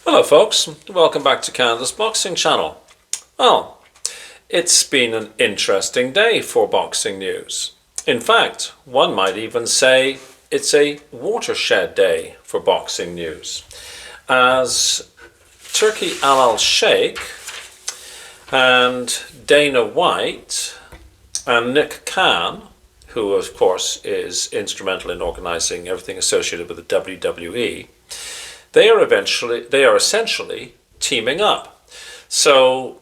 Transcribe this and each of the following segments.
Hello folks, welcome back to Canada's Boxing Channel. Well, it's been an interesting day for boxing news. In fact, one might even say it's a watershed day for boxing news, as Turki Alalshikh and Dana White and Nick Khan, who of course is instrumental in organising everything associated with the WWE, they are essentially teaming up. So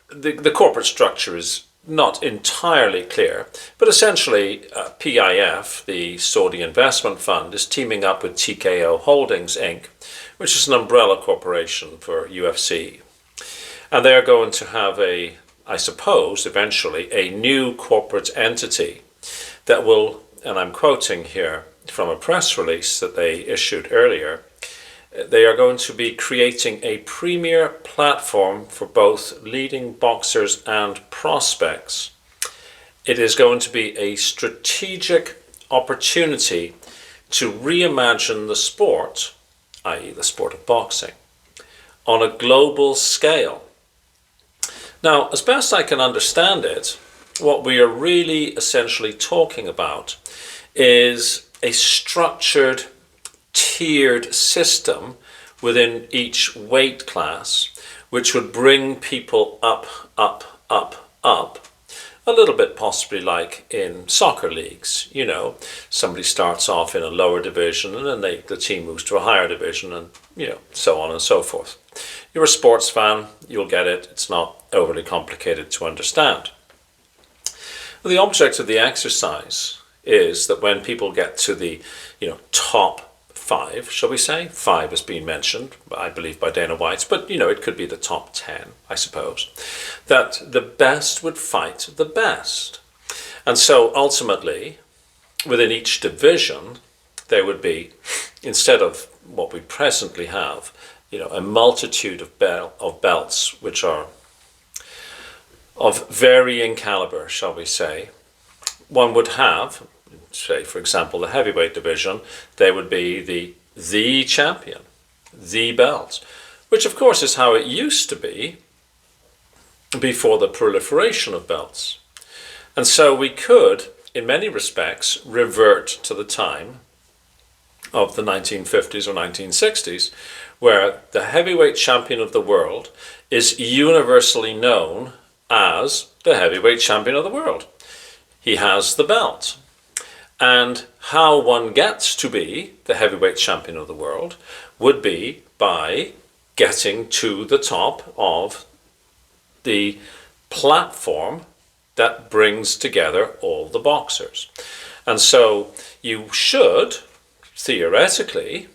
the corporate structure is not entirely clear, but essentially PIF, the Saudi investment fund, is teaming up with TKO Holdings Inc., which is an umbrella corporation for UFC. And they're going to have I suppose, eventually, a new corporate entity that will, and I'm quoting here from a press release that they issued earlier, they are going to be creating a premier platform for both leading boxers and prospects. It is going to be a strategic opportunity to reimagine the sport, i.e. the sport of boxing, on a global scale. Now, as best I can understand it, what we are really essentially talking about is a structured, tiered system within each weight class, which would bring people up, a little bit possibly like in soccer leagues. You know, somebody starts off in a lower division and then the team moves to a higher division, and so on and so forth. You're a sports fan, you'll get it. It's not overly complicated to understand. The object of the exercise is that when people get to the top five, shall we say? Five has been mentioned, I believe, by Dana White, but it could be the top 10, I suppose, that the best would fight the best. And so ultimately, within each division, there would be, instead of what we presently have, a multitude of belts which are of varying caliber, shall we say. One would have, say, for example, the heavyweight division, they would be the champion, the belt, which of course is how it used to be before the proliferation of belts. And so we could, in many respects, revert to the time of the 1950s or 1960s, where the heavyweight champion of the world is universally known as the heavyweight champion of the world. He has the belt. And how one gets to be the heavyweight champion of the world would be by getting to the top of the platform that brings together all the boxers. And so you should, theoretically,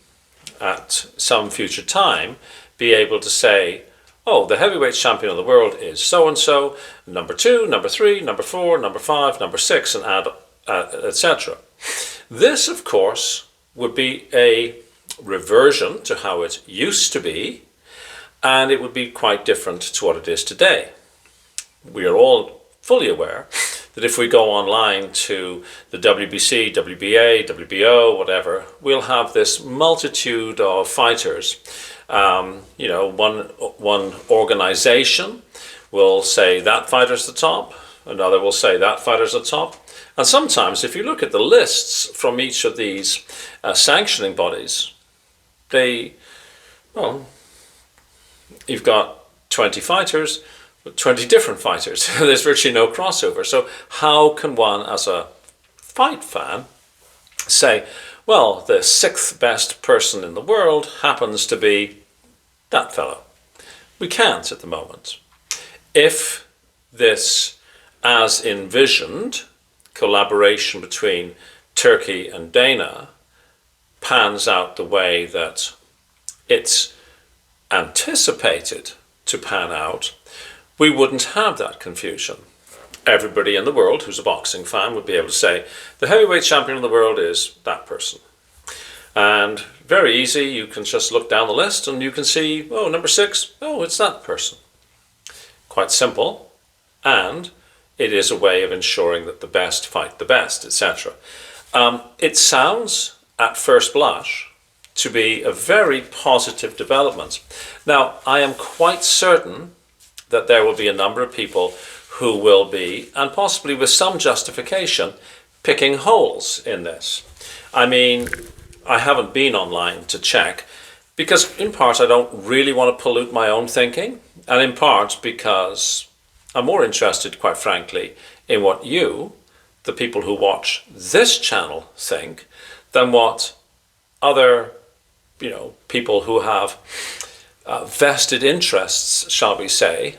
at some future time, be able to say, oh, the heavyweight champion of the world is so-and-so, number 2, number 3, number 4, number 5, number 6, and add etc. This, of course, would be a reversion to how it used to be, and it would be quite different to what it is today. We are all fully aware that if we go online to the WBC, WBA, WBO, whatever, we'll have this multitude of fighters. One organization will say that fighter's the top, another will say that fighter's the top. And sometimes, if you look at the lists from each of these sanctioning bodies, you've got 20 fighters, 20 different fighters. There's virtually no crossover. So how can one, as a fight fan, say, well, the 6th best person in the world happens to be that fellow? We can't at the moment. If this, as envisioned, collaboration between Turkey and Dana pans out the way that it's anticipated to pan out, we wouldn't have that confusion. Everybody in the world who's a boxing fan would be able to say, the heavyweight champion of the world is that person. And very easy, you can just look down the list and you can see, oh, number 6, oh, it's that person. Quite simple, and it is a way of ensuring that the best fight the best, etc. It sounds, at first blush, to be a very positive development. Now, I am quite certain that there will be a number of people who will be, and possibly with some justification, picking holes in this. I mean, I haven't been online to check because in part I don't really want to pollute my own thinking, and in part because I'm more interested, quite frankly, in what you, the people who watch this channel, think than what other, people who have vested interests, shall we say,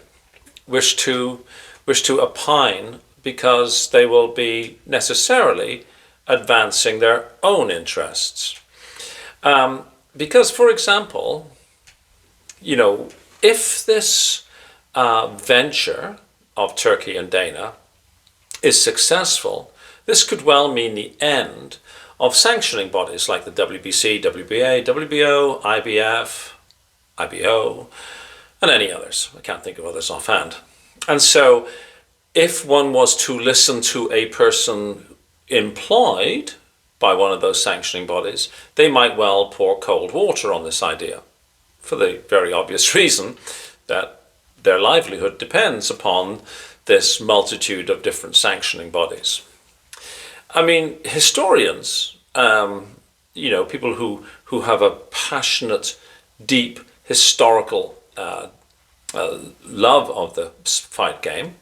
wish to opine, because they will be necessarily advancing their own interests. Because, for example, if this venture of Turkey and Dana is successful, this could well mean the end of sanctioning bodies like the WBC, WBA, WBO, IBF, IBO, and any others. I can't think of others offhand. And so if one was to listen to a person employed by one of those sanctioning bodies, they might well pour cold water on this idea, for the very obvious reason that their livelihood depends upon this multitude of different sanctioning bodies. I mean, historians, people who have a passionate, deep historical love of the fight game,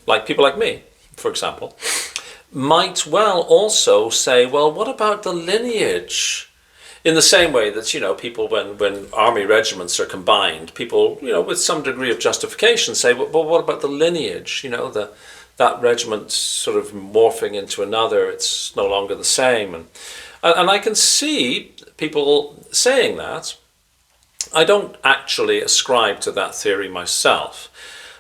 like people like me, for example, might well also say, well, what about the lineage? In the same way that, people, when army regiments are combined, people, with some degree of justification say, well, what about the lineage? That regiment sort of morphing into another, it's no longer the same. And I can see people saying that. I don't actually ascribe to that theory myself.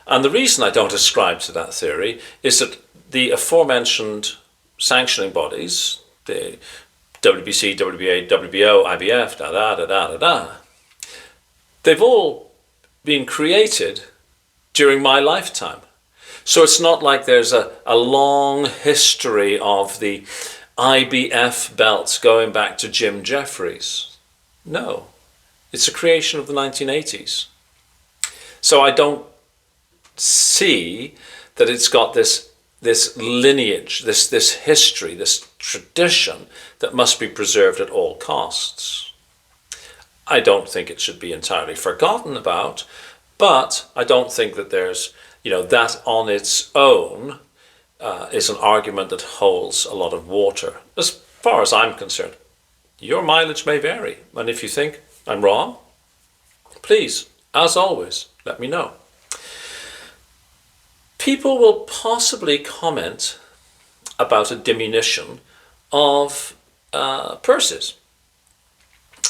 And the reason I don't ascribe to that theory is that the aforementioned sanctioning bodies, the WBC, WBA, WBO, IBF, they've all been created during my lifetime. So it's not like there's a long history of the IBF belts going back to Jim Jeffries. No, it's a creation of the 1980s. So I don't see that it's got this lineage, this history, this tradition that must be preserved at all costs. I don't think it should be entirely forgotten about, but I don't think that there's, that on its own is an argument that holds a lot of water, as far as I'm concerned. Your mileage may vary, and if you think I'm wrong, please, as always, let me know. People will possibly comment about a diminution of purses.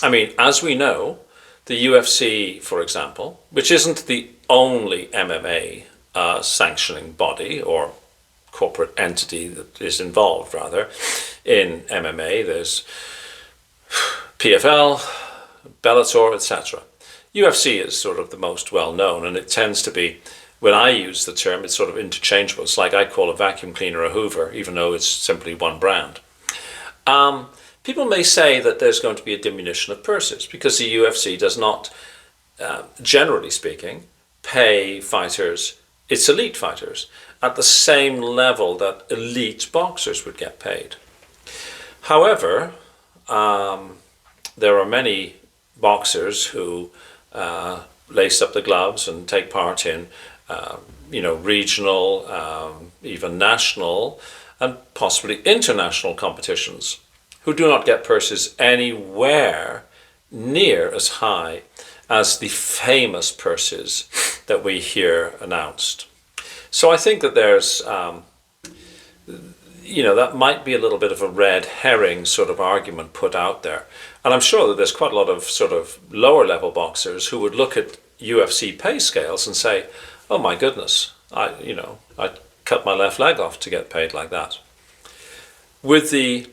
I mean, as we know, the UFC, for example, which isn't the only MMA sanctioning body or corporate entity that is involved, rather, in MMA, there's PFL, Bellator, etc. UFC is sort of the most well-known, and it tends to be, when I use the term, it's sort of interchangeable. It's like I call a vacuum cleaner a Hoover, even though it's simply one brand. People may say that there's going to be a diminution of purses because the UFC does not, generally speaking, pay fighters, its elite fighters, at the same level that elite boxers would get paid. However, there are many boxers who lace up the gloves and take part in regional, even national, and possibly international competitions, who do not get purses anywhere near as high as the famous purses that we hear announced. So I think that there's, that might be a little bit of a red herring sort of argument put out there. And I'm sure that there's quite a lot of sort of lower level boxers who would look at UFC pay scales and say, oh my goodness, I cut my left leg off to get paid like that. With the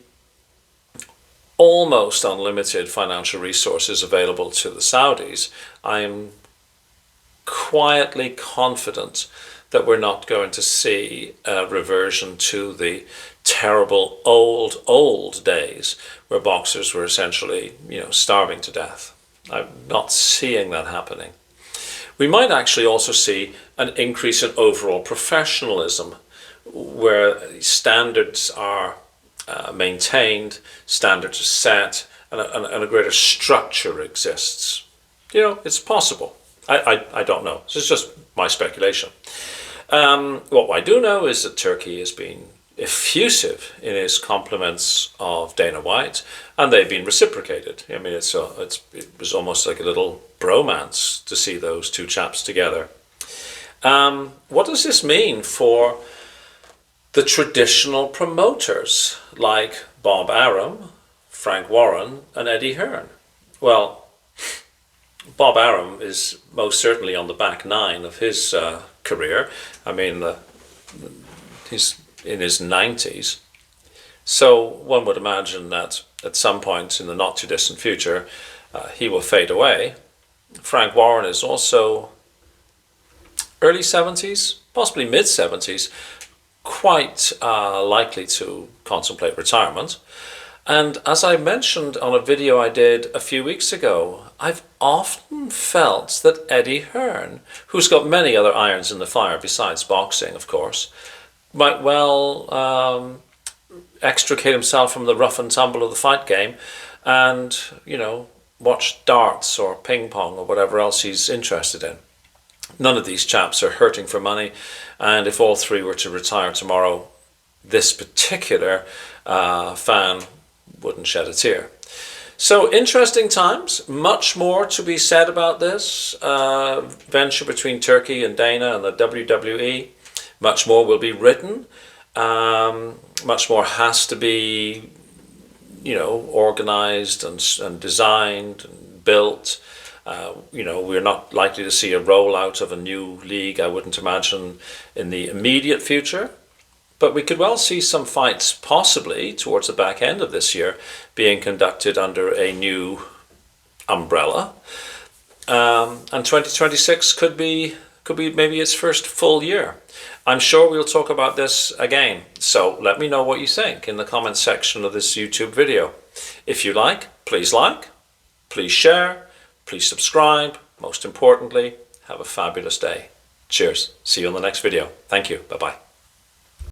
almost unlimited financial resources available to the Saudis, I'm quietly confident that we're not going to see a reversion to the terrible old days where boxers were essentially, starving to death. I'm not seeing that happening. We might actually also see an increase in overall professionalism, where standards are maintained, standards are set, and a greater structure exists. It's possible. I don't know. This is just my speculation. What I do know is that Turkey has been effusive in his compliments of Dana White, and they've been reciprocated. I mean, it was almost like a little bromance to see those two chaps together. What does this mean for the traditional promoters like Bob Arum, Frank Warren, and Eddie Hearn? Well, Bob Arum is most certainly on the back nine of his career. I mean, he's in his 90s. So one would imagine that at some point in the not too distant future, he will fade away. Frank Warren is also early 70s, possibly mid 70s, quite likely to contemplate retirement. And as I mentioned on a video I did a few weeks ago, I've often felt that Eddie Hearn, who's got many other irons in the fire besides boxing, of course, might well extricate himself from the rough and tumble of the fight game and, watch darts or ping pong or whatever else he's interested in. None of these chaps are hurting for money, and if all three were to retire tomorrow, this particular fan wouldn't shed a tear. So interesting times, much more to be said about this venture between Turkey and Dana and the WWE. Much more will be written. Much more has to be, organized and designed and built. We're not likely to see a rollout of a new league, I wouldn't imagine, in the immediate future. But we could well see some fights possibly towards the back end of this year being conducted under a new umbrella. And 2026 could be maybe its first full year. I'm sure we'll talk about this again. So let me know what you think in the comments section of this YouTube video. If you like, please share, please subscribe. Most importantly, have a fabulous day. Cheers. See you on the next video. Thank you. Bye-bye.